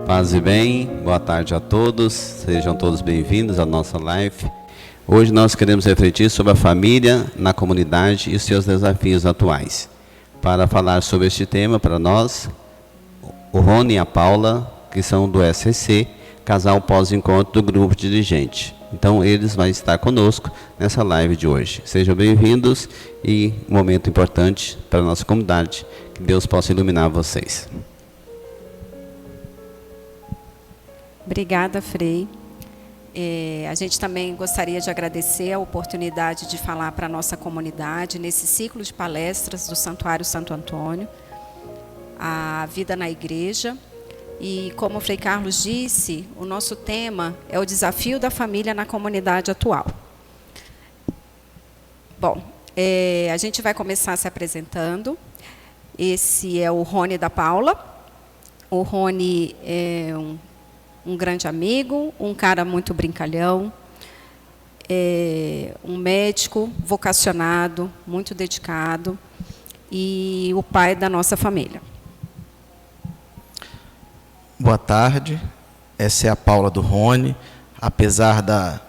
Paz e bem, boa tarde a todos, sejam todos bem-vindos à nossa live. Hoje nós queremos refletir sobre a família na comunidade e os seus desafios atuais. Para falar sobre este tema para nós, o Rony e a Paula, que são do SCC, casal pós-encontro do grupo dirigente. Então eles vão estar conosco nessa live de hoje. Sejam bem-vindos e um momento importante para a nossa comunidade. Que Deus possa iluminar vocês. Obrigada, Frei. A gente também gostaria de agradecer a oportunidade de falar para a nossa comunidade nesse ciclo de palestras do Santuário Santo Antônio, a vida na igreja. E como o Frei Carlos disse, o nosso tema é o desafio da família na comunidade atual. Bom, a gente vai começar se apresentando. Esse é o Rony da Paula. O Rony é um grande amigo, um cara muito brincalhão, um médico vocacionado, muito dedicado, e o pai da nossa família. Boa tarde, essa é a Paula do Rony. Apesar da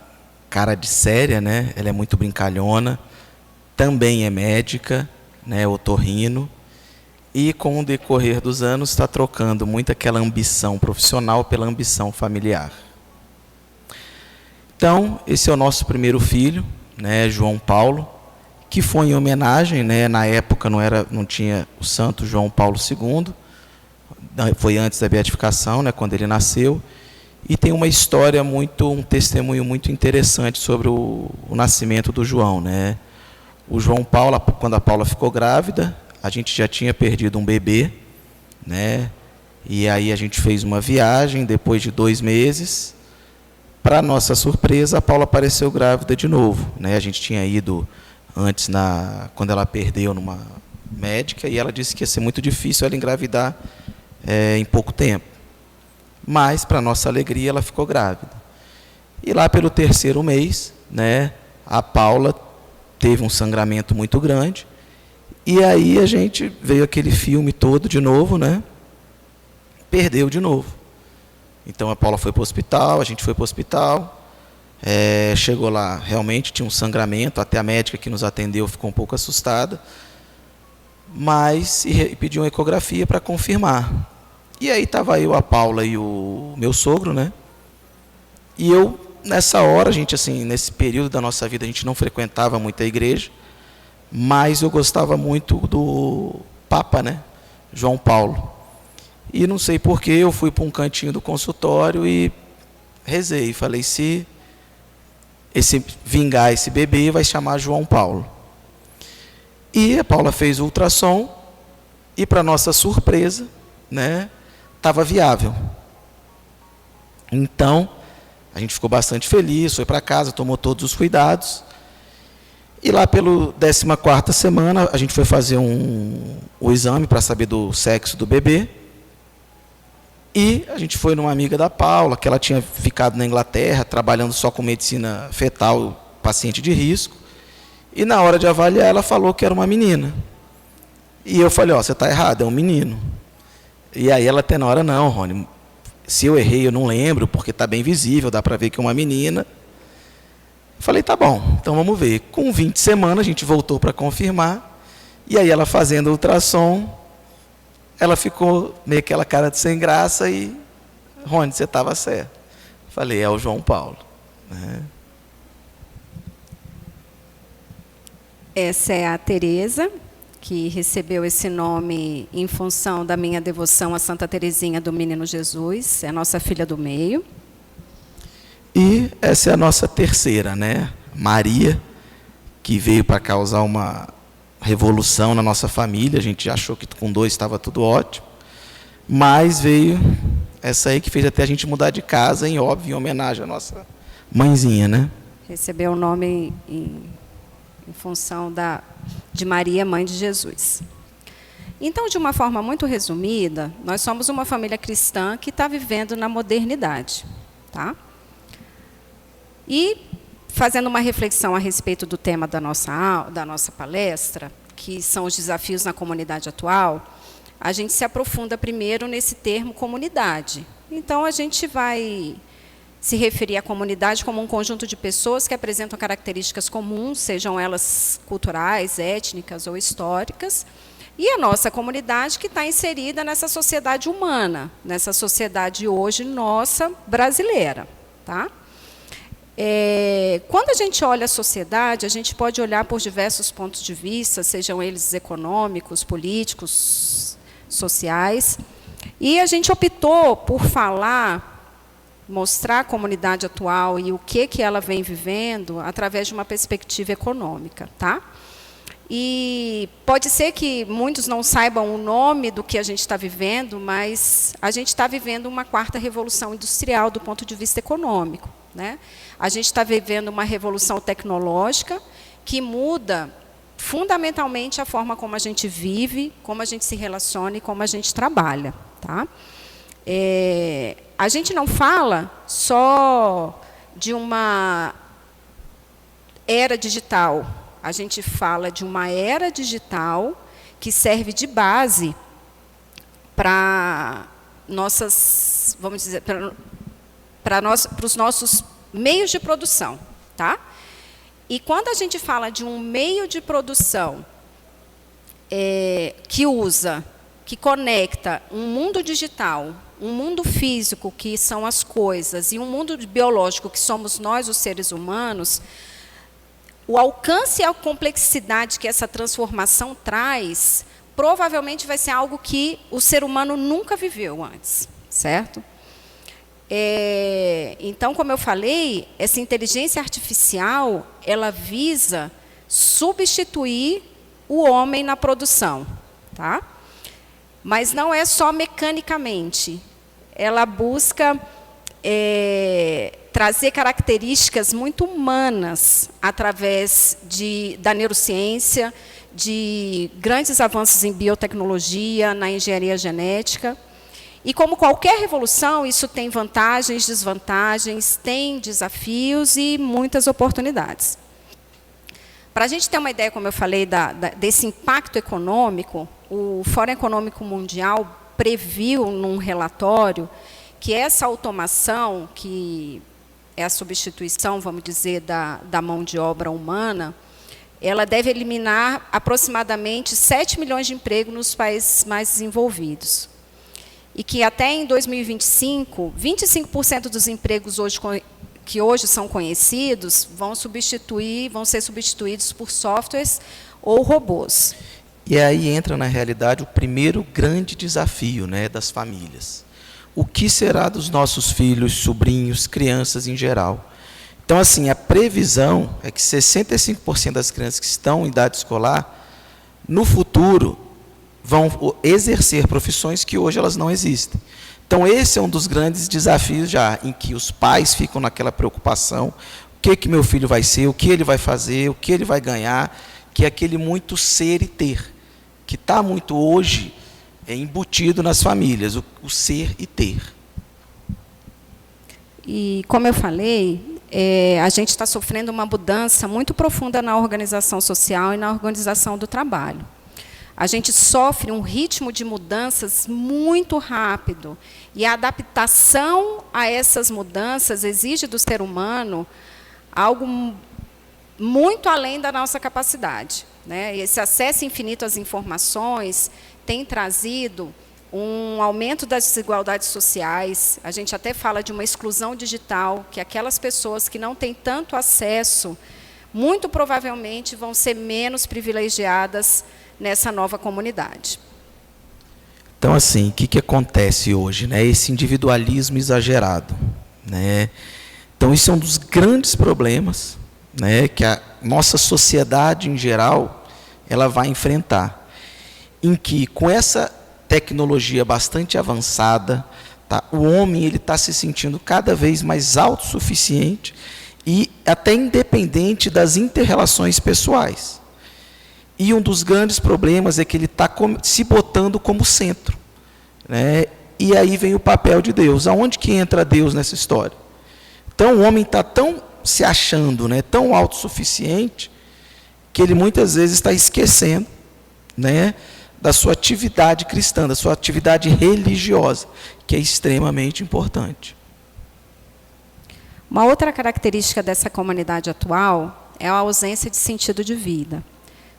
cara de séria, né, ela é muito brincalhona, também é médica, né, otorrino, e com o decorrer dos anos está trocando muito aquela ambição profissional pela ambição familiar. Então, esse é o nosso primeiro filho, né, João Paulo, que foi em homenagem, né, na época não tinha o santo João Paulo II, foi antes da beatificação, né, quando ele nasceu, e tem uma história um testemunho muito interessante sobre o nascimento do João, né. O João Paulo, quando a Paula ficou grávida, a gente já tinha perdido um bebê, né? E aí a gente fez uma viagem, depois de 2 meses. Para nossa surpresa, a Paula apareceu grávida de novo, né? A gente tinha ido antes, quando ela perdeu numa médica, e ela disse que ia ser muito difícil ela engravidar em pouco tempo. Mas, para nossa alegria, ela ficou grávida. E lá pelo 3º mês, né, a Paula teve um sangramento muito grande. E aí a gente veio aquele filme todo de novo, né? Perdeu de novo. Então a Paula foi para o hospital, a gente foi para o hospital. Chegou lá, realmente tinha um sangramento, até a médica que nos atendeu ficou um pouco assustada. Mas pediu uma ecografia para confirmar. E aí estava eu, a Paula e o meu sogro, né? E eu, nessa hora, a gente, assim, nesse período da nossa vida, a gente não frequentava muito a igreja. Mas eu gostava muito do Papa, né, João Paulo. E não sei porquê, eu fui para um cantinho do consultório e rezei. Falei, se vingar esse bebê, vai chamar João Paulo. E a Paula fez o ultrassom e, para nossa surpresa, né, estava viável. Então, a gente ficou bastante feliz, foi para casa, tomou todos os cuidados. E lá pela 14ª semana, a gente foi fazer o exame para saber do sexo do bebê. E a gente foi numa amiga da Paula, que ela tinha ficado na Inglaterra, trabalhando só com medicina fetal, paciente de risco. E na hora de avaliar, ela falou que era uma menina. E eu falei, você está errado, é um menino. E aí ela até na hora, não, Rony, se eu errei, eu não lembro, porque está bem visível, dá para ver que é uma menina. Falei, tá bom, então vamos ver. Com 20 semanas, a gente voltou para confirmar. E aí ela fazendo o ultrassom, ela ficou meio aquela cara de sem graça e, Rony, você estava certo. Falei, é o João Paulo. Né? Essa é a Tereza, que recebeu esse nome em função da minha devoção a Santa Teresinha do Menino Jesus, é a nossa filha do meio. E essa é a nossa terceira, né? Maria, que veio para causar uma revolução na nossa família. A gente achou que com 2 estava tudo ótimo. Mas veio essa aí que fez até a gente mudar de casa, em homenagem à nossa mãezinha, né? Recebeu o nome em função de Maria, mãe de Jesus. Então, de uma forma muito resumida, nós somos uma família cristã que está vivendo na modernidade, tá? E, fazendo uma reflexão a respeito do tema da nossa palestra, que são os desafios na comunidade atual, a gente se aprofunda primeiro nesse termo comunidade, Então, a gente vai se referir à comunidade como um conjunto de pessoas que apresentam características comuns, sejam elas culturais, étnicas ou históricas, e a nossa comunidade que está inserida nessa sociedade humana, nessa sociedade hoje nossa, brasileira. Tá? Quando a gente olha a sociedade, a gente pode olhar por diversos pontos de vista, sejam eles econômicos, políticos, sociais, e a gente optou por mostrar a comunidade atual e o que ela vem vivendo através de uma perspectiva econômica. Tá? E pode ser que muitos não saibam o nome do que a gente está vivendo, mas a gente está vivendo uma quarta revolução industrial do ponto de vista econômico. Né? A gente está vivendo uma revolução tecnológica que muda fundamentalmente a forma como a gente vive, como a gente se relaciona e como a gente trabalha. Tá? A gente não fala só de uma era digital, a gente fala de uma era digital que serve de base para nossas, vamos dizer, para os nossos meios de produção. Tá? E quando a gente fala de um meio de produção que conecta um mundo digital, um mundo físico, que são as coisas, e um mundo biológico, que somos nós, os seres humanos, o alcance e a complexidade que essa transformação traz, provavelmente vai ser algo que o ser humano nunca viveu antes, certo? Então, como eu falei, essa inteligência artificial, ela visa substituir o homem na produção. Tá? Mas não é só mecanicamente. Ela busca trazer características muito humanas através da neurociência, de grandes avanços em biotecnologia, na engenharia genética. E, como qualquer revolução, isso tem vantagens, desvantagens, tem desafios e muitas oportunidades. Para a gente ter uma ideia, como eu falei, desse impacto econômico, o Fórum Econômico Mundial previu, num relatório, que essa automação, que é a substituição, vamos dizer, da mão de obra humana, ela deve eliminar aproximadamente 7 milhões de empregos nos países mais desenvolvidos. E que até em 2025, 25% dos empregos que hoje são conhecidos vão ser substituídos por softwares ou robôs. E aí entra, na realidade, o primeiro grande desafio, né, das famílias. O que será dos nossos filhos, sobrinhos, crianças em geral? Então, assim, a previsão é que 65% das crianças que estão em idade escolar, no futuro, vão exercer profissões que hoje elas não existem. Então, esse é um dos grandes desafios já, em que os pais ficam naquela preocupação, o que meu filho vai ser, o que ele vai fazer, o que ele vai ganhar, que é aquele muito ser e ter, que está muito hoje embutido nas famílias, o ser e ter. E, como eu falei, a gente está sofrendo uma mudança muito profunda na organização social e na organização do trabalho. A gente sofre um ritmo de mudanças muito rápido, e a adaptação a essas mudanças exige do ser humano algo muito além da nossa capacidade. Né? E esse acesso infinito às informações tem trazido um aumento das desigualdades sociais. A gente até fala de uma exclusão digital, que aquelas pessoas que não têm tanto acesso, muito provavelmente vão ser menos privilegiadas nessa nova comunidade. Então, assim, o que acontece hoje? Né? Esse individualismo exagerado. Né? Então, isso é um dos grandes problemas, né, que a nossa sociedade, em geral, ela vai enfrentar. Em que, com essa tecnologia bastante avançada, tá, o homem está se sentindo cada vez mais autossuficiente e até independente das inter-relações pessoais. E um dos grandes problemas é que ele está se botando como centro. Né? E aí vem o papel de Deus. Aonde que entra Deus nessa história? Então, o homem está tão se achando, né, tão autossuficiente, que ele muitas vezes está esquecendo, né, da sua atividade cristã, da sua atividade religiosa, que é extremamente importante. Uma outra característica dessa comunidade atual é a ausência de sentido de vida.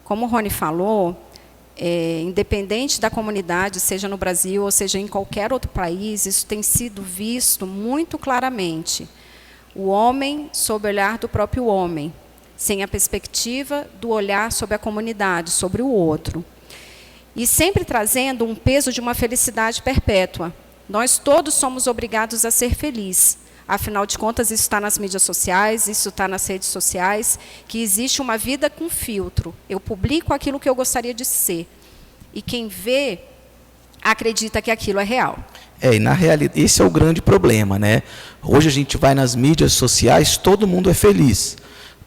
Como o Rony falou, independente da comunidade, seja no Brasil ou seja em qualquer outro país, isso tem sido visto muito claramente. O homem sob o olhar do próprio homem, sem a perspectiva do olhar sobre a comunidade, sobre o outro. E sempre trazendo um peso de uma felicidade perpétua. Nós todos somos obrigados a ser felizes. Afinal de contas, isso está nas mídias sociais, isso está nas redes sociais, que existe uma vida com filtro. Eu publico aquilo que eu gostaria de ser. E quem vê, acredita que aquilo é real. E na realidade, esse é o grande problema, né? Hoje a gente vai nas mídias sociais, todo mundo é feliz.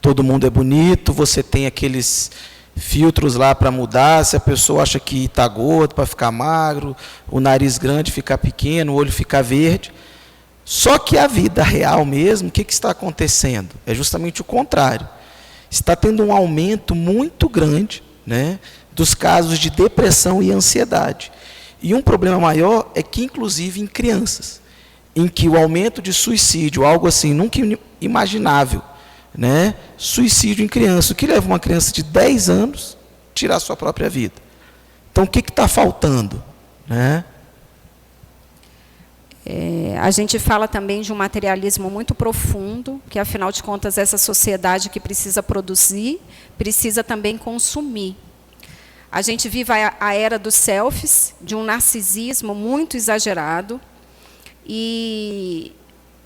Todo mundo é bonito, você tem aqueles filtros lá para mudar, se a pessoa acha que está gordo, para ficar magro, o nariz grande ficar pequeno, o olho ficar verde. Só que a vida real mesmo, o que está acontecendo? É justamente o contrário. Está tendo um aumento muito grande, né, dos casos de depressão e ansiedade. E um problema maior é que, inclusive, em crianças, em que o aumento de suicídio, algo assim, nunca imaginável, né, suicídio em criança, o que leva uma criança de 10 anos a tirar a sua própria vida. Então, o que está faltando, né? A gente fala também de um materialismo muito profundo, que, afinal de contas, essa sociedade que precisa produzir, precisa também consumir. A gente vive a era dos selfies, de um narcisismo muito exagerado, e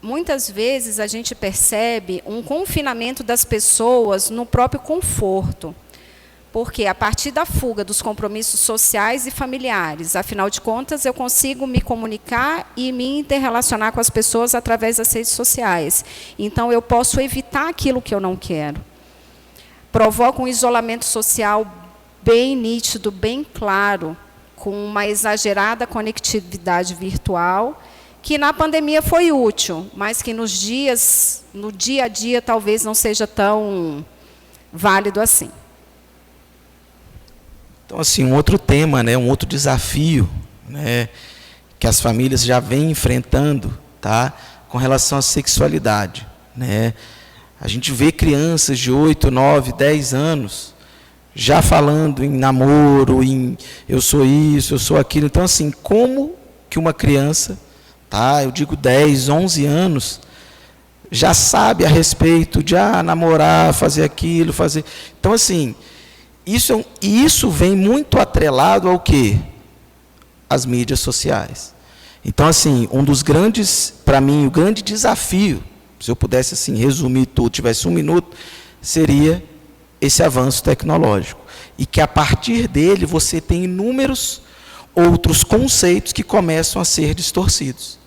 muitas vezes a gente percebe um confinamento das pessoas no próprio conforto. Porque, a partir da fuga dos compromissos sociais e familiares, afinal de contas, eu consigo me comunicar e me interrelacionar com as pessoas através das redes sociais. Então, eu posso evitar aquilo que eu não quero. Provoca um isolamento social bem nítido, bem claro, com uma exagerada conectividade virtual, que na pandemia foi útil, mas que no dia a dia, talvez não seja tão válido assim. Então, assim, um outro tema, né, um outro desafio, né, que as famílias já vêm enfrentando, tá, com relação à sexualidade, né? A gente vê crianças de 8, 9, 10 anos já falando em namoro, em eu sou isso, eu sou aquilo. Então, assim, como que uma criança, tá, eu digo 10, 11 anos, já sabe a respeito de namorar, fazer aquilo, fazer... Então, assim... Isso vem muito atrelado ao quê? As mídias sociais. Então, assim, um dos grandes, para mim, o grande desafio, se eu pudesse assim, resumir tudo, tivesse 1 minuto, seria esse avanço tecnológico. E que, a partir dele, você tem inúmeros outros conceitos que começam a ser distorcidos,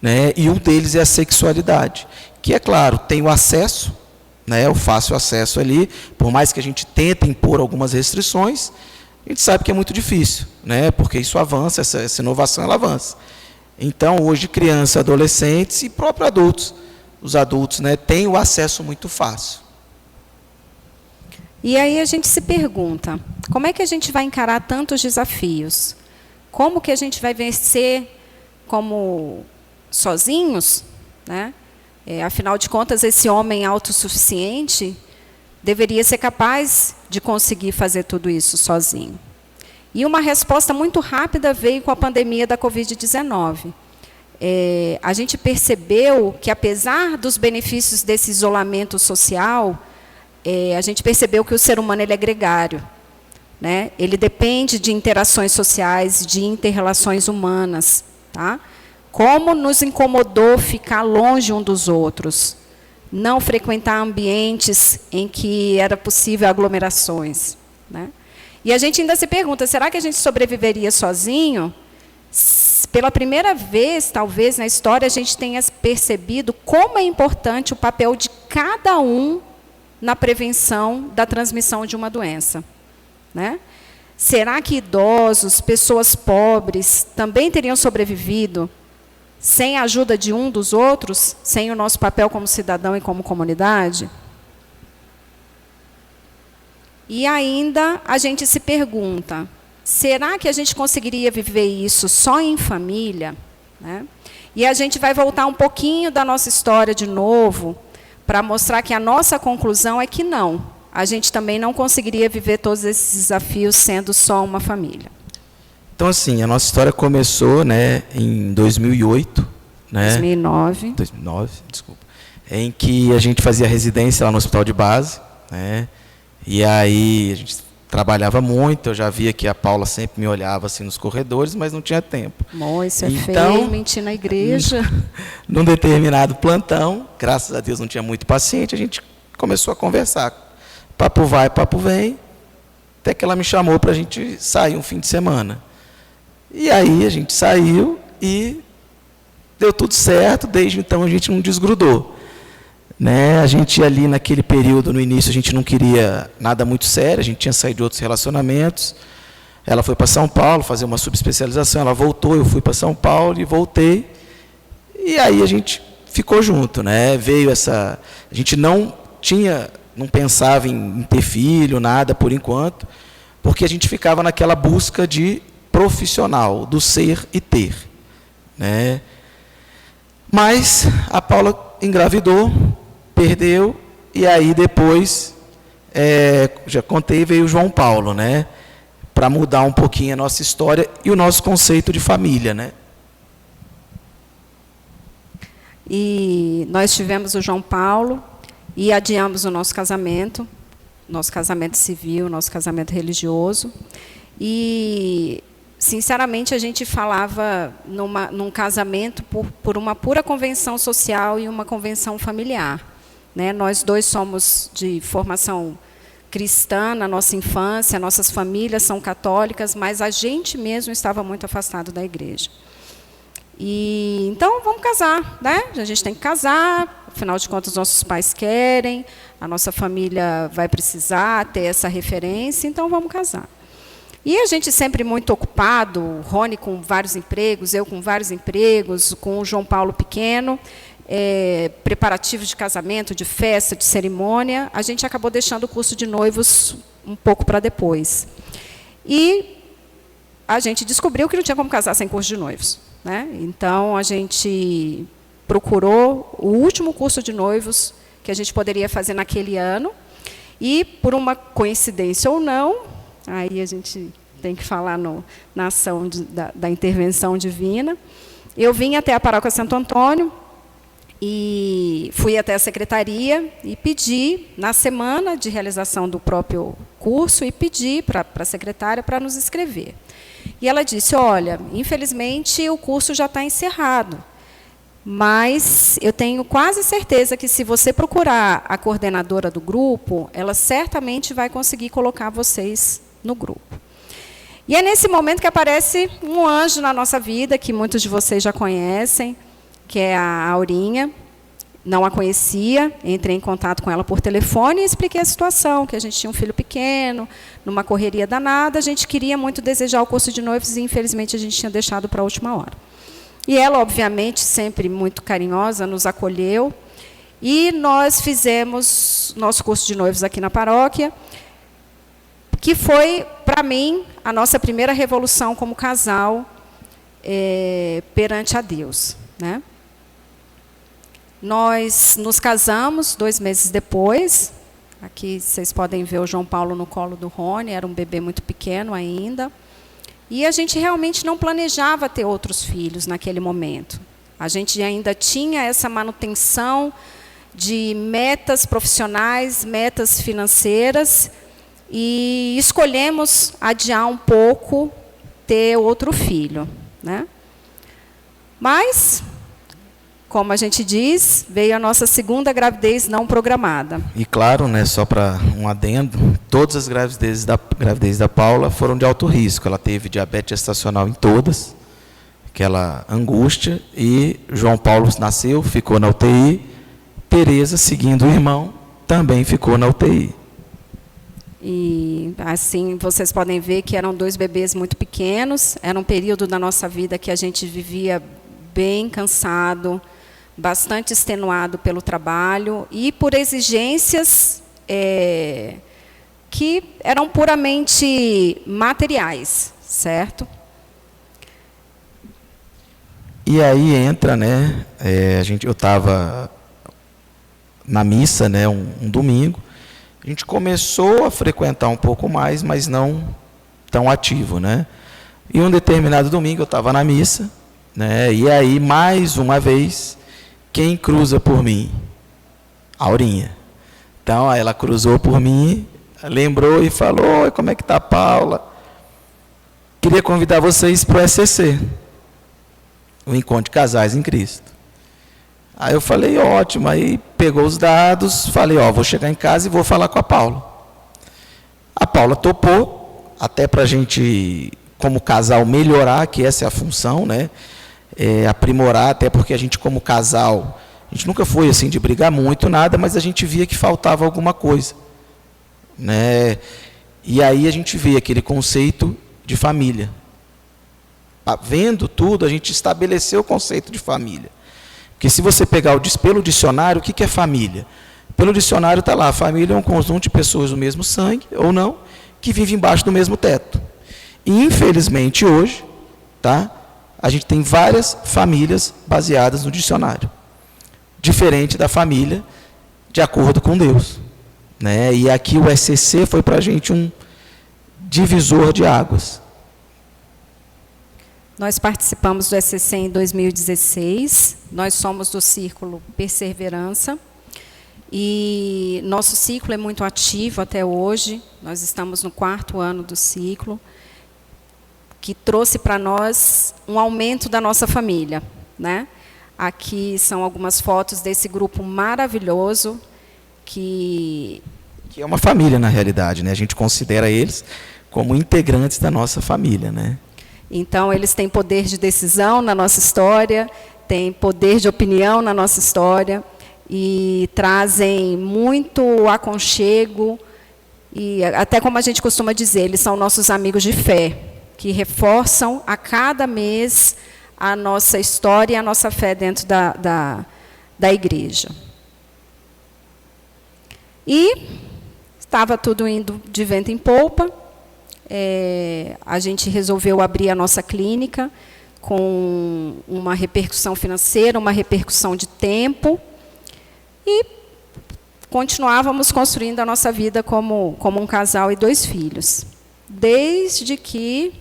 né? E um deles é a sexualidade, que, é claro, tem o acesso, né, o fácil acesso ali, por mais que a gente tente impor algumas restrições, a gente sabe que é muito difícil, né, porque isso avança, essa inovação ela avança. Então, hoje, crianças, adolescentes e próprios adultos, os adultos, né, têm o acesso muito fácil. E aí a gente se pergunta, como é que a gente vai encarar tantos desafios? Como que a gente vai vencer como sozinhos, né? Afinal de contas, esse homem autossuficiente deveria ser capaz de conseguir fazer tudo isso sozinho. E uma resposta muito rápida veio com a pandemia da Covid-19. A gente percebeu que, apesar dos benefícios desse isolamento social, a gente percebeu que o ser humano ele é gregário, né? Ele depende de interações sociais, de inter-relações humanas, tá? Como nos incomodou ficar longe um dos outros, não frequentar ambientes em que era possível aglomerações, né? E a gente ainda se pergunta, será que a gente sobreviveria sozinho? Pela primeira vez, talvez, na história, a gente tenha percebido como é importante o papel de cada um na prevenção da transmissão de uma doença, né? Será que idosos, pessoas pobres, também teriam sobrevivido sem a ajuda de um dos outros, sem o nosso papel como cidadão e como comunidade? E ainda a gente se pergunta, será que a gente conseguiria viver isso só em família? Né? E a gente vai voltar um pouquinho da nossa história de novo, para mostrar que a nossa conclusão é que não. A gente também não conseguiria viver todos esses desafios sendo só uma família. Então, assim, a nossa história começou, né, em 2008. Né? 2009, desculpa. Em que a gente fazia residência lá no hospital de base. Né? E aí a gente trabalhava muito, eu já via que a Paula sempre me olhava assim nos corredores, mas não tinha tempo. Isso é então, feio, mentir na igreja. Num determinado plantão, graças a Deus não tinha muito paciente, a gente começou a conversar. Papo vai, papo vem, até que ela me chamou para a gente sair um fim de semana. E aí a gente saiu e deu tudo certo, desde então a gente não desgrudou. Né? A gente ali naquele período, no início, a gente não queria nada muito sério, a gente tinha saído de outros relacionamentos. Ela foi para São Paulo fazer uma subespecialização, ela voltou, eu fui para São Paulo e voltei. E aí a gente ficou junto, né? Veio essa... A gente não pensava em ter filho, nada por enquanto, porque a gente ficava naquela busca de profissional, do ser e ter. Né? Mas a Paula engravidou, perdeu, e aí depois, já contei, veio o João Paulo, né? Para mudar um pouquinho a nossa história e o nosso conceito de família, né? E nós tivemos o João Paulo e adiamos o nosso casamento civil, nosso casamento religioso. E, sinceramente, a gente falava num casamento por uma pura convenção social e uma convenção familiar. Né? Nós dois somos de formação cristã na nossa infância, nossas famílias são católicas, mas a gente mesmo estava muito afastado da igreja. E então vamos casar, né? A gente tem que casar, afinal de contas nossos pais querem, a nossa família vai precisar ter essa referência, então vamos casar. E a gente sempre muito ocupado, o Rony com vários empregos, eu com vários empregos, com o João Paulo pequeno, preparativos de casamento, de festa, de cerimônia, a gente acabou deixando o curso de noivos um pouco para depois. E a gente descobriu que não tinha como casar sem curso de noivos. Né? Então, a gente procurou o último curso de noivos que a gente poderia fazer naquele ano, e, por uma coincidência ou não, aí a gente tem que falar na ação da intervenção divina, eu vim até a Paróquia Santo Antônio, e fui até a secretaria e pedi, na semana de realização do próprio curso, e pedi para a secretária para nos inscrever. E ela disse, olha, infelizmente o curso já está encerrado, mas eu tenho quase certeza que se você procurar a coordenadora do grupo, ela certamente vai conseguir colocar vocês no grupo. E é nesse momento que aparece um anjo na nossa vida, que muitos de vocês já conhecem, que é a Aurinha. Não a conhecia, entrei em contato com ela por telefone e expliquei a situação, que a gente tinha um filho pequeno, numa correria danada, a gente queria muito desejar o curso de noivos e, infelizmente, a gente tinha deixado para a última hora. E ela, obviamente, sempre muito carinhosa, nos acolheu, e nós fizemos nosso curso de noivos aqui na paróquia, que foi, para mim, a nossa primeira revolução como casal perante a Deus. Né? Nós nos casamos 2 meses depois. Aqui vocês podem ver o João Paulo no colo do Rony, era um bebê muito pequeno ainda. E a gente realmente não planejava ter outros filhos naquele momento. A gente ainda tinha essa manutenção de metas profissionais, metas financeiras, e escolhemos adiar um pouco ter outro filho. Né? Mas, como a gente diz, veio a nossa segunda gravidez não programada. E claro, né, só para um adendo, todas as gravidezes da Paula foram de alto risco. Ela teve diabetes gestacional em todas, aquela angústia, e João Paulo nasceu, ficou na UTI, Tereza, seguindo o irmão, também ficou na UTI. E assim, vocês podem ver que eram 2 bebês muito pequenos, era um período da nossa vida que a gente vivia bem cansado, bastante extenuado pelo trabalho e por exigências que eram puramente materiais, certo? E aí entra, né, eu estava na missa, né, um domingo, a gente começou a frequentar um pouco mais, mas não tão ativo, né? E um determinado domingo eu estava na missa, né, e aí, mais uma vez, quem cruza por mim? A Aurinha. Então, ela cruzou por mim, lembrou e falou: oi, como é que está a Paula? Queria convidar vocês para o ECC, o Encontro de Casais em Cristo. Aí eu falei: ótimo. Aí pegou os dados, falei: vou chegar em casa e vou falar com a Paula. A Paula topou, até para a gente, como casal, melhorar, que essa é a função, né? Aprimorar, até porque a gente, como casal, a gente nunca foi assim de brigar muito, nada, mas a gente via que faltava alguma coisa, né? E aí a gente vê aquele conceito de família. Vendo tudo, a gente estabeleceu o conceito de família. Porque se você pegar pelo dicionário, o que é família? Pelo dicionário está lá: família é um conjunto de pessoas do mesmo sangue, ou não, que vivem embaixo do mesmo teto. E, infelizmente, hoje, tá, a gente tem várias famílias baseadas no dicionário. Diferente da família de acordo com Deus, né? E aqui o ECC foi para a gente um divisor de águas. Nós participamos do ECC em 2016, nós somos do Círculo Perseverança, e nosso ciclo é muito ativo até hoje, nós estamos no 4º ano do ciclo, que trouxe para nós um aumento da nossa família, né? Aqui são algumas fotos desse grupo maravilhoso, que é uma família, na realidade, né? A gente considera eles como integrantes da nossa família, né? Então, eles têm poder de decisão na nossa história, têm poder de opinião na nossa história, e trazem muito aconchego, e até como a gente costuma dizer, eles são nossos amigos de fé, que reforçam a cada mês a nossa história e a nossa fé dentro da igreja. E estava tudo indo de vento em polpa. A gente resolveu abrir a nossa clínica com uma repercussão financeira, uma repercussão de tempo, e continuávamos construindo a nossa vida como um casal e 2 filhos. Desde que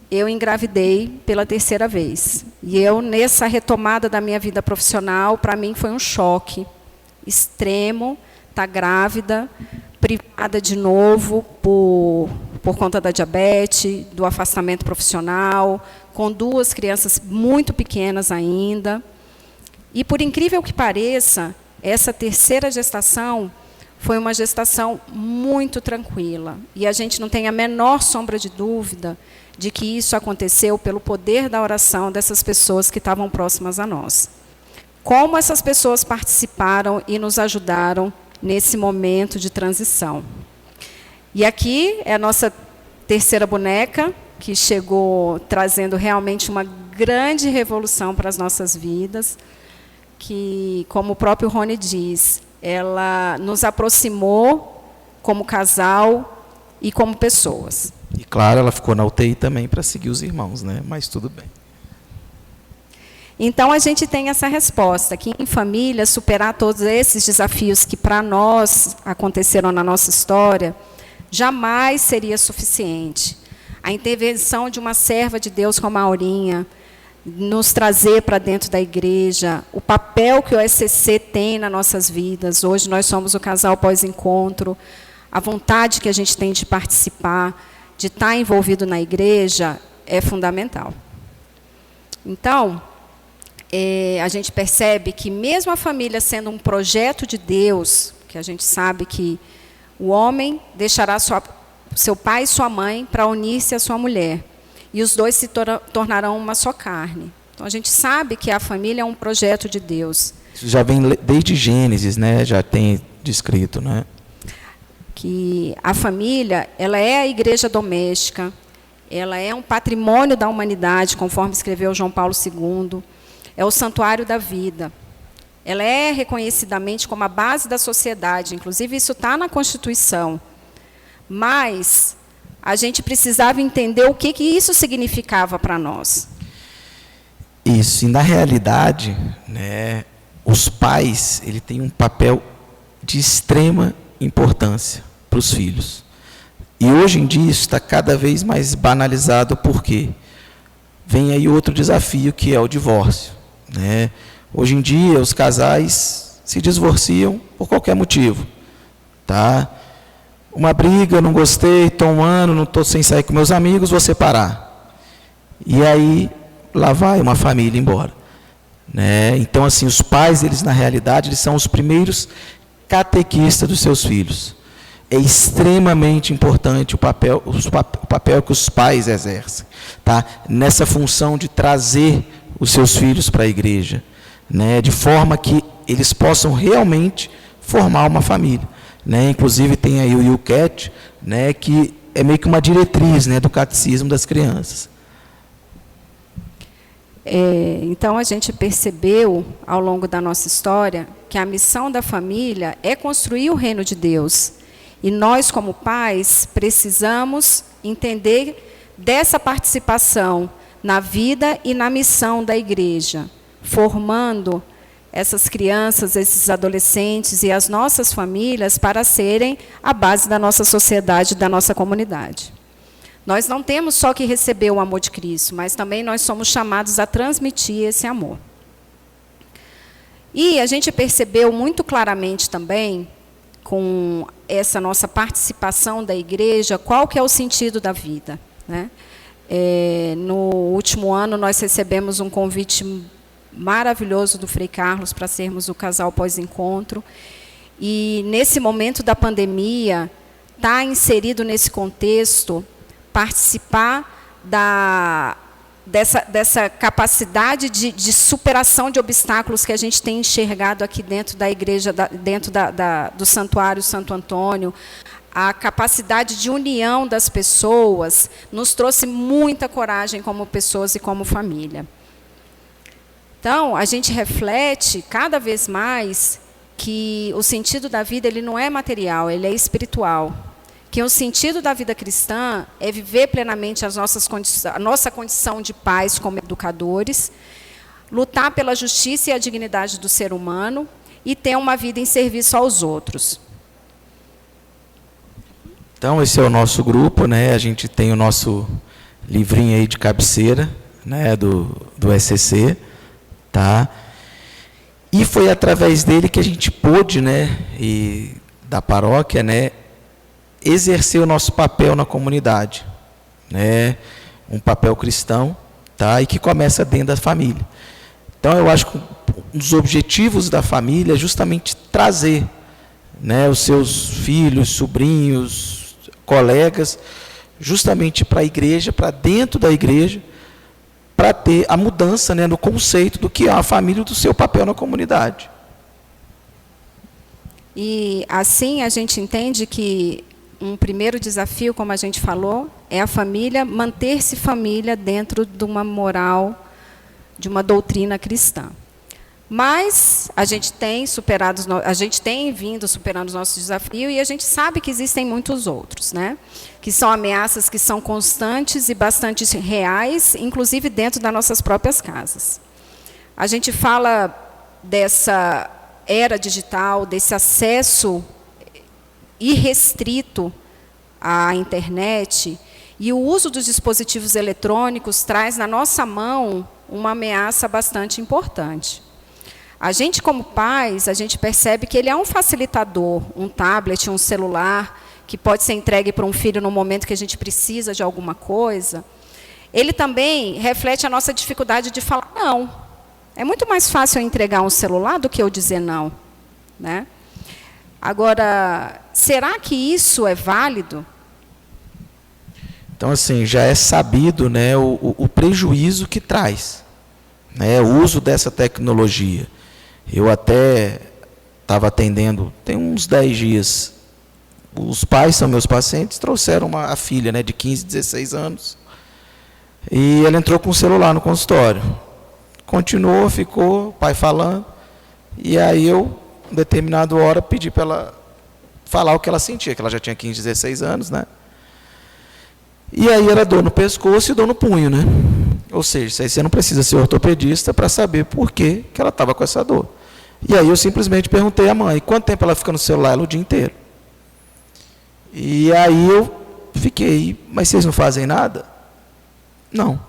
eu engravidei pela 3ª vez. E eu, nessa retomada da minha vida profissional, para mim foi um choque extremo, estar grávida, privada de novo por conta da diabetes, do afastamento profissional, com 2 crianças muito pequenas ainda. E, por incrível que pareça, essa 3ª gestação foi uma gestação muito tranquila. E a gente não tem a menor sombra de dúvida de que isso aconteceu pelo poder da oração dessas pessoas que estavam próximas a nós. Como essas pessoas participaram e nos ajudaram nesse momento de transição. E aqui é a nossa 3ª boneca, que chegou trazendo realmente uma grande revolução para as nossas vidas, que, como o próprio Rony diz, ela nos aproximou como casal e como pessoas. E, claro, ela ficou na UTI também para seguir os irmãos, né? Mas tudo bem. Então, a gente tem essa resposta, que em família, superar todos esses desafios que para nós aconteceram na nossa história, jamais seria suficiente. A intervenção de uma serva de Deus como a Aurinha, nos trazer para dentro da igreja, o papel que o ECC tem nas nossas vidas. Hoje nós somos o casal pós-encontro, a vontade que a gente tem de participar, de estar envolvido na igreja, é fundamental. Então, a gente percebe que mesmo a família sendo um projeto de Deus, que a gente sabe que o homem deixará seu pai e sua mãe para unir-se à sua mulher, e os 2 se tornarão uma só carne. Então, a gente sabe que a família é um projeto de Deus. Isso já vem desde Gênesis, né? Já tem descrito, né? Que a família, ela é a igreja doméstica, ela é um patrimônio da humanidade, conforme escreveu João Paulo II, é o santuário da vida. Ela é reconhecidamente como a base da sociedade, inclusive isso está na Constituição. Mas a gente precisava entender o que isso significava para nós. Isso, e na realidade, né, os pais, ele têm um papel de extrema importância para os filhos. E hoje em dia isso está cada vez mais banalizado, porque vem aí outro desafio, que é o divórcio, né? Hoje em dia os casais se divorciam por qualquer motivo, tá? Uma briga, não gostei, estou um ano, não estou sem sair com meus amigos, vou separar. E aí lá vai uma família embora, né? Então, assim, os pais, eles na realidade, eles são os primeiros catequistas dos seus filhos. É extremamente importante o papel que os pais exercem, tá? Nessa função de trazer os seus filhos para a igreja, né? De forma que eles possam realmente formar uma família, né? Inclusive tem aí o YouCat, né? Que é meio que uma diretriz, né? Do catecismo das crianças. Então, a gente percebeu, ao longo da nossa história, que a missão da família é construir o reino de Deus. E nós, como pais, precisamos entender dessa participação na vida e na missão da igreja, formando essas crianças, esses adolescentes e as nossas famílias para serem a base da nossa sociedade, da nossa comunidade. Nós não temos só que receber o amor de Cristo, mas também nós somos chamados a transmitir esse amor. E a gente percebeu muito claramente também, com essa nossa participação da igreja, qual que é o sentido da vida, né? No último ano, nós recebemos um convite maravilhoso do Frei Carlos para sermos o casal pós-encontro. E, nesse momento da pandemia, está inserido nesse contexto participar dessa capacidade de superação de obstáculos que a gente tem enxergado aqui dentro da igreja, dentro do Santuário Santo Antônio. A capacidade de união das pessoas nos trouxe muita coragem como pessoas e como família. Então, a gente reflete cada vez mais que o sentido da vida, ele não é material, ele é espiritual. Que o sentido da vida cristã é viver plenamente a nossa condição de pais como educadores, lutar pela justiça e a dignidade do ser humano e ter uma vida em serviço aos outros. Então, esse é o nosso grupo, né? A gente tem o nosso livrinho aí de cabeceira, né? do SCC, tá? E foi através dele que a gente pôde, né? E da paróquia, né? Exercer o nosso papel na comunidade, né? Um papel cristão, tá? E que começa dentro da família. Então, eu acho que um dos objetivos da família é justamente trazer, né, os seus filhos, sobrinhos, colegas, justamente para a igreja, para dentro da igreja, para ter a mudança, né, no conceito do que é a família e do seu papel na comunidade. E assim a gente entende que um primeiro desafio, como a gente falou, é a família, manter-se família dentro de uma moral, de uma doutrina cristã. Mas a gente tem vindo superando os nossos desafios e a gente sabe que existem muitos outros, né? Que são ameaças que são constantes e bastante reais, inclusive dentro das nossas próprias casas. A gente fala dessa era digital, desse acesso irrestrito à internet, e o uso dos dispositivos eletrônicos traz na nossa mão uma ameaça bastante importante. A gente, como pais, a gente percebe que ele é um facilitador, um tablet, um celular, que pode ser entregue para um filho no momento que a gente precisa de alguma coisa. Ele também reflete a nossa dificuldade de falar não. É muito mais fácil eu entregar um celular do que eu dizer não, né? Agora, será que isso é válido? Então, assim, já é sabido, né, o prejuízo que traz, né, o uso dessa tecnologia. Eu até estava atendendo, tem uns 10 dias, os pais são meus pacientes, trouxeram a filha, né, de 15, 16 anos, e ela entrou com o celular no consultório. Continuou, ficou, o pai falando, e aí eu, em determinada hora, pedi para ela falar o que ela sentia, que ela já tinha 15, 16 anos, né? E aí era dor no pescoço e dor no punho, né? Ou seja, isso aí você não precisa ser ortopedista para saber por que ela estava com essa dor. E aí eu simplesmente perguntei à mãe, quanto tempo ela fica no celular? Ela, o dia inteiro. E aí eu fiquei, mas vocês não fazem nada? Não.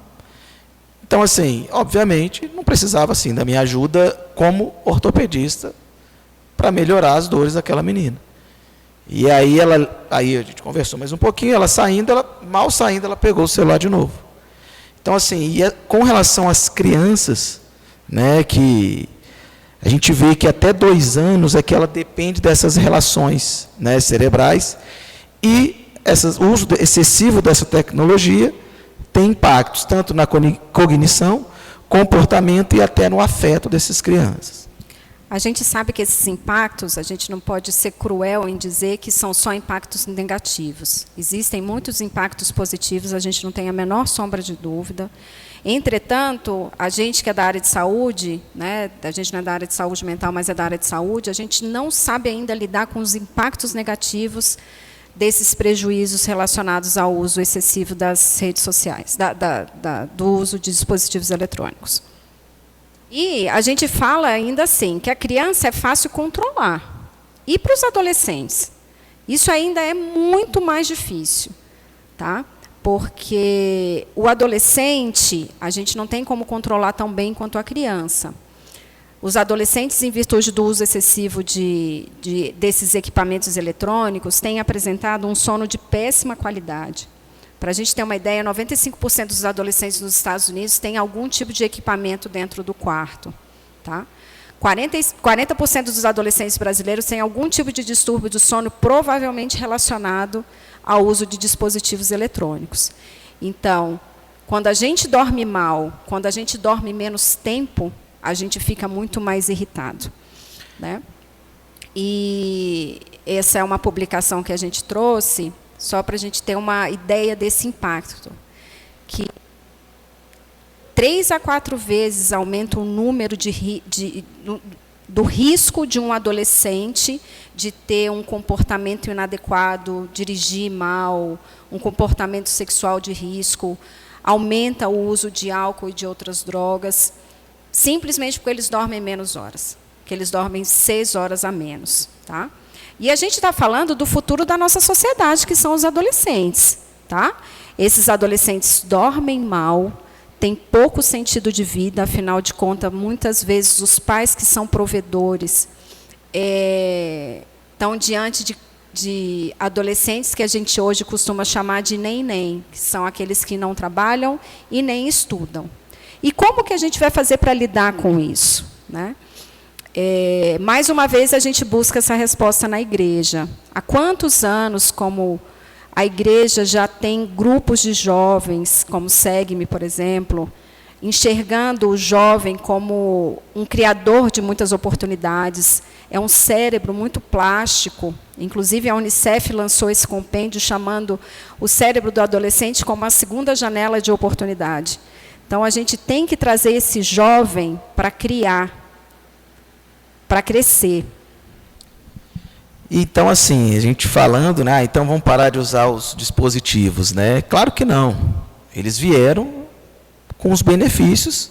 Então, assim, obviamente, não precisava, assim, da minha ajuda como ortopedista para melhorar as dores daquela menina. E aí aí a gente conversou mais um pouquinho, mal saindo, ela pegou o celular de novo. Então, assim, com relação às crianças, né, que a gente vê que até 2 anos é que ela depende dessas relações, né, cerebrais, e o uso excessivo dessa tecnologia tem impactos tanto na cognição, comportamento e até no afeto dessas crianças. A gente sabe que esses impactos, a gente não pode ser cruel em dizer que são só impactos negativos. Existem muitos impactos positivos, a gente não tem a menor sombra de dúvida. Entretanto, a gente que é da área de saúde, né, a gente não é da área de saúde mental, mas é da área de saúde, a gente não sabe ainda lidar com os impactos negativos desses prejuízos relacionados ao uso excessivo das redes sociais, do uso de dispositivos eletrônicos. E a gente fala ainda assim, que a criança é fácil controlar. E para os adolescentes? Isso ainda é muito mais difícil, tá? Porque o adolescente, a gente não tem como controlar tão bem quanto a criança. Os adolescentes, em virtude do uso excessivo desses equipamentos eletrônicos, têm apresentado um sono de péssima qualidade. Para a gente ter uma ideia, 95% dos adolescentes nos Estados Unidos têm algum tipo de equipamento dentro do quarto. Tá? 40% dos adolescentes brasileiros têm algum tipo de distúrbio do sono, provavelmente relacionado ao uso de dispositivos eletrônicos. Então, quando a gente dorme mal, quando a gente dorme menos tempo, a gente fica muito mais irritado, né? E essa é uma publicação que a gente trouxe, só para a gente ter uma ideia desse impacto, que 3 a 4 vezes aumenta o número do risco de um adolescente de ter um comportamento inadequado, dirigir mal, um comportamento sexual de risco, aumenta o uso de álcool e de outras drogas, simplesmente porque eles dormem menos horas, que eles dormem 6 horas a menos. Tá? E a gente está falando do futuro da nossa sociedade, que são os adolescentes. Tá? Esses adolescentes dormem mal, têm pouco sentido de vida, afinal de contas, muitas vezes os pais que são provedores estão diante de adolescentes que a gente hoje costuma chamar de nem-nem, que são aqueles que não trabalham e nem estudam. E como que a gente vai fazer para lidar com isso? Né? Mais uma vez, a gente busca essa resposta na igreja. Há quantos anos, como a igreja já tem grupos de jovens, como Segue-me, por exemplo, enxergando o jovem como um criador de muitas oportunidades, é um cérebro muito plástico. Inclusive, a Unicef lançou esse compêndio chamando o cérebro do adolescente como a segunda janela de oportunidade. Então, a gente tem que trazer esse jovem para criar, para crescer. Então, assim, a gente falando, né, então vamos parar de usar os dispositivos, né? Claro que não. Eles vieram com os benefícios.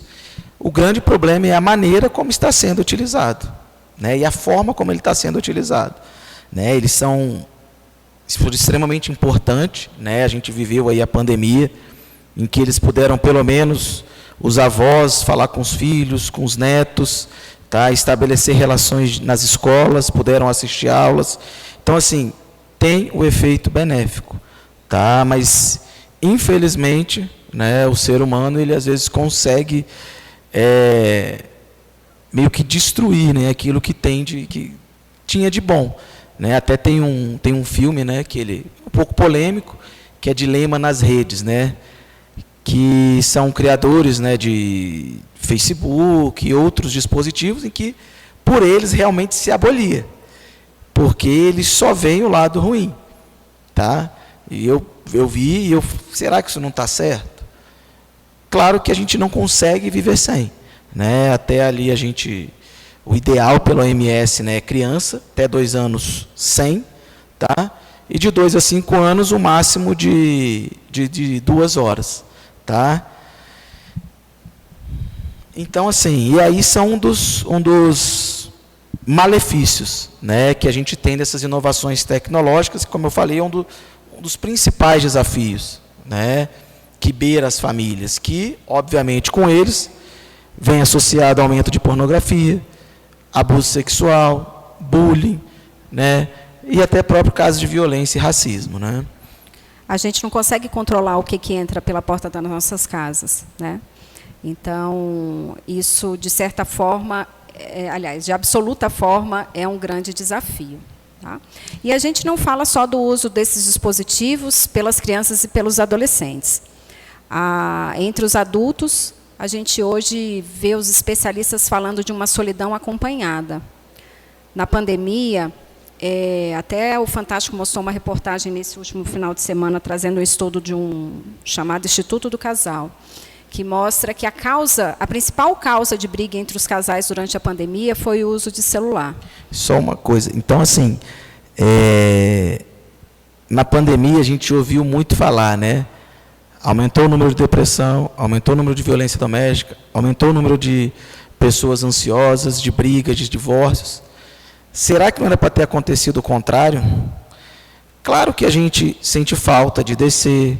O grande problema é a maneira como está sendo utilizado, né? E a forma como ele está sendo utilizado. Né? Eles são extremamente importantes, né? A gente viveu aí a pandemia, em que eles puderam, pelo menos, os avós, falar com os filhos, com os netos, tá? Estabelecer relações nas escolas, puderam assistir aulas. Então, assim, tem o efeito benéfico. Tá? Mas, infelizmente, né, o ser humano, ele às vezes consegue meio que destruir, né, aquilo que tinha de bom. Né? Até tem um filme, né, que ele é um pouco polêmico, que é Dilema nas Redes, né? Que são criadores, né, de Facebook e outros dispositivos em que, por eles, realmente se abolia, porque eles só veem o lado ruim. Tá? E eu vi, será que isso não está certo? Claro que a gente não consegue viver sem. Né? Até ali o ideal pela OMS, né, é criança, até 2 anos sem, tá? E de 2 a 5 anos o máximo de de 2 horas, tá? Então, assim, e aí são um dos malefícios, né, que a gente tem dessas inovações tecnológicas, que, como eu falei, é um dos principais desafios, né, que beira as famílias, que, obviamente, com eles, vem associado ao aumento de pornografia, abuso sexual, bullying, né, e até próprio casos de violência e racismo, né. A gente não consegue controlar o que entra pela porta das nossas casas, né? Então, isso, de certa forma, aliás, de absoluta forma, é um grande desafio. Tá? E a gente não fala só do uso desses dispositivos pelas crianças e pelos adolescentes. Entre os adultos, a gente hoje vê os especialistas falando de uma solidão acompanhada. Na pandemia, até o Fantástico mostrou uma reportagem nesse último final de semana, trazendo um estudo de um chamado Instituto do Casal, que mostra que a principal causa de briga entre os casais durante a pandemia foi o uso de celular. Só uma coisa, então, assim, na pandemia a gente ouviu muito falar, né? Aumentou o número de depressão, aumentou o número de violência doméstica, aumentou o número de pessoas ansiosas, de brigas, de divórcios. Será que não era para ter acontecido o contrário? Claro que a gente sente falta de descer,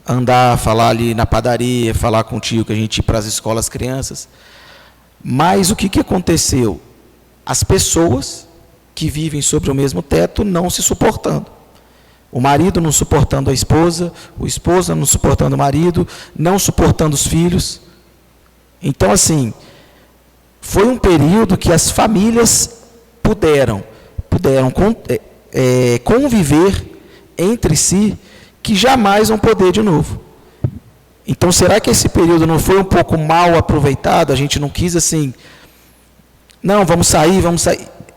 andar, falar ali na padaria, falar com o tio, que a gente ir para as escolas crianças. Mas o que aconteceu? As pessoas que vivem sobre o mesmo teto não se suportando. O marido não suportando a esposa não suportando o marido, não suportando os filhos. Então, assim, foi um período que as famílias puderam conviver entre si, que jamais vão poder de novo. Então, será que esse período não foi um pouco mal aproveitado? A gente não quis assim, não, vamos sair.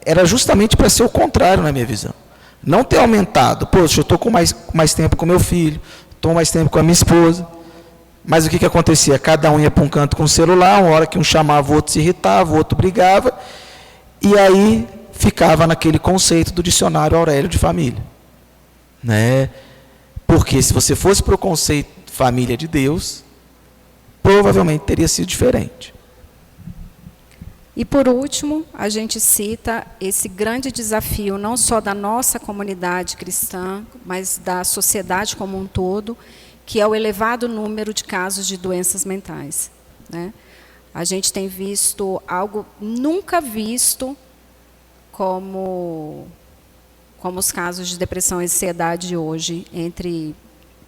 Era justamente para ser o contrário, na minha visão. Não ter aumentado. Poxa, eu estou com mais tempo com meu filho, estou mais tempo com a minha esposa. Mas o que acontecia? Cada um ia para um canto com o celular, uma hora que um chamava, o outro se irritava, o outro brigava, e aí ficava naquele conceito do dicionário Aurélio de família. Né? Porque se você fosse para o conceito de família de Deus, provavelmente teria sido diferente. E, por último, a gente cita esse grande desafio, não só da nossa comunidade cristã, mas da sociedade como um todo, que é o elevado número de casos de doenças mentais. Né? A gente tem visto algo nunca visto como os casos de depressão e ansiedade hoje, entre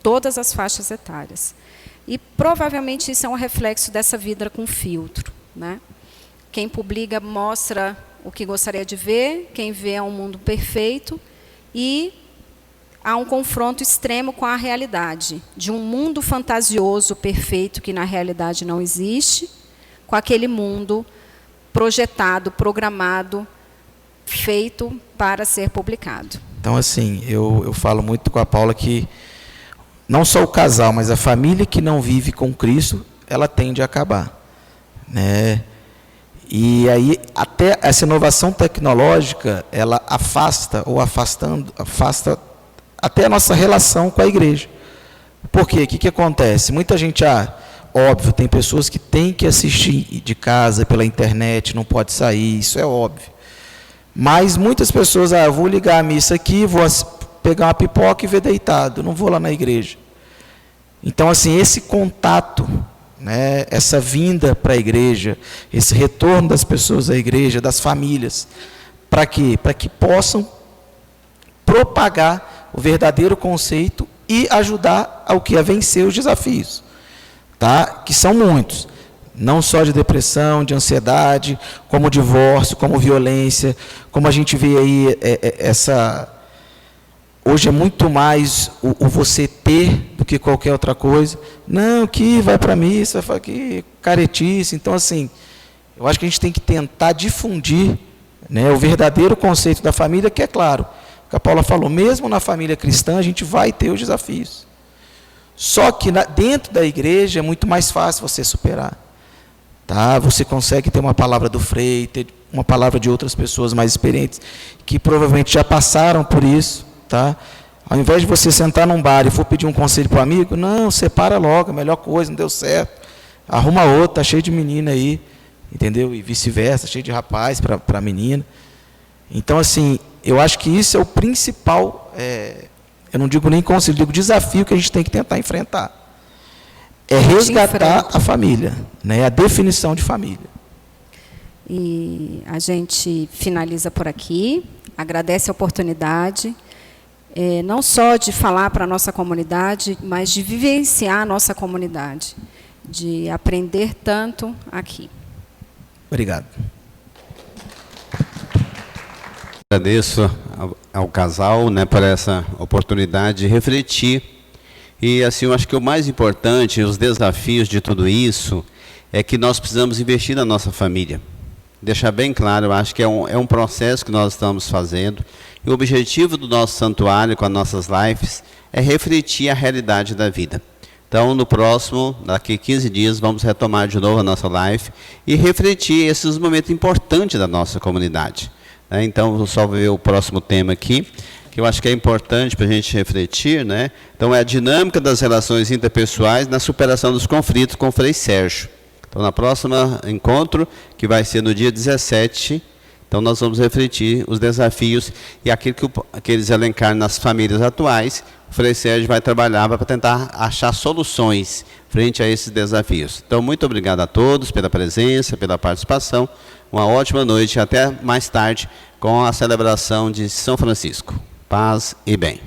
todas as faixas etárias. E, provavelmente, isso é um reflexo dessa vida com filtro. Né? Quem publica mostra o que gostaria de ver, quem vê é um mundo perfeito, e há um confronto extremo com a realidade, de um mundo fantasioso, perfeito, que na realidade não existe, com aquele mundo projetado, programado, feito para ser publicado. Então, assim, eu falo muito com a Paula que não só o casal, mas a família que não vive com Cristo, ela tende a acabar. Né? E aí, até essa inovação tecnológica, ela afasta até a nossa relação com a igreja. Por quê? O que acontece? Muita gente, óbvio, tem pessoas que têm que assistir de casa, pela internet, não pode sair, isso é óbvio. Mas muitas pessoas, eu vou ligar a missa aqui, vou pegar uma pipoca e ver deitado, não vou lá na igreja. Então, assim, esse contato, né, essa vinda para a igreja, esse retorno das pessoas à igreja, das famílias, para quê? Para que possam propagar o verdadeiro conceito e ajudar ao que a vencer os desafios, tá? Que são muitos. Não só de depressão, de ansiedade, como divórcio, como violência, como a gente vê aí, hoje é muito mais o você ter do que qualquer outra coisa. Não, que vai para a missa, que caretice. Então, assim, eu acho que a gente tem que tentar difundir, né, o verdadeiro conceito da família, que é claro, o que a Paula falou, mesmo na família cristã, a gente vai ter os desafios. Só que dentro da igreja é muito mais fácil você superar. Tá? Você consegue ter uma palavra do Frei, ter uma palavra de outras pessoas mais experientes, que provavelmente já passaram por isso. Tá? Ao invés de você sentar num bar e for pedir um conselho para o amigo, não, separa logo, a melhor coisa, não deu certo. Arruma outro, tá cheio de menina aí, entendeu? E vice-versa, cheio de rapaz para menina. Então, assim, eu acho que isso é o principal, eu não digo nem conselho, digo desafio que a gente tem que tentar enfrentar. É resgatar a família, né? A definição de família. E a gente finaliza por aqui, agradece a oportunidade, não só de falar para a nossa comunidade, mas de vivenciar a nossa comunidade, de aprender tanto aqui. Obrigado. Agradeço ao casal, né, por essa oportunidade de refletir. E assim, eu acho que o mais importante, os desafios de tudo isso, é que nós precisamos investir na nossa família. Deixar bem claro, eu acho que é um processo que nós estamos fazendo. E o objetivo do nosso santuário, com as nossas lives, é refletir a realidade da vida. Então, no próximo, daqui 15 dias, vamos retomar de novo a nossa live e refletir esses momentos importantes da nossa comunidade. Então, vou só ver o próximo tema aqui, que eu acho que é importante para a gente refletir, né? Então, é a dinâmica das relações interpessoais na superação dos conflitos com o Frei Sérgio. Então, na próxima encontro, que vai ser no dia 17, então nós vamos refletir os desafios e aquilo que eles elencaram nas famílias atuais, o Frei Sérgio vai trabalhar para tentar achar soluções frente a esses desafios. Então, muito obrigado a todos pela presença, pela participação. Uma ótima noite e até mais tarde com a celebração de São Francisco. Paz e bem.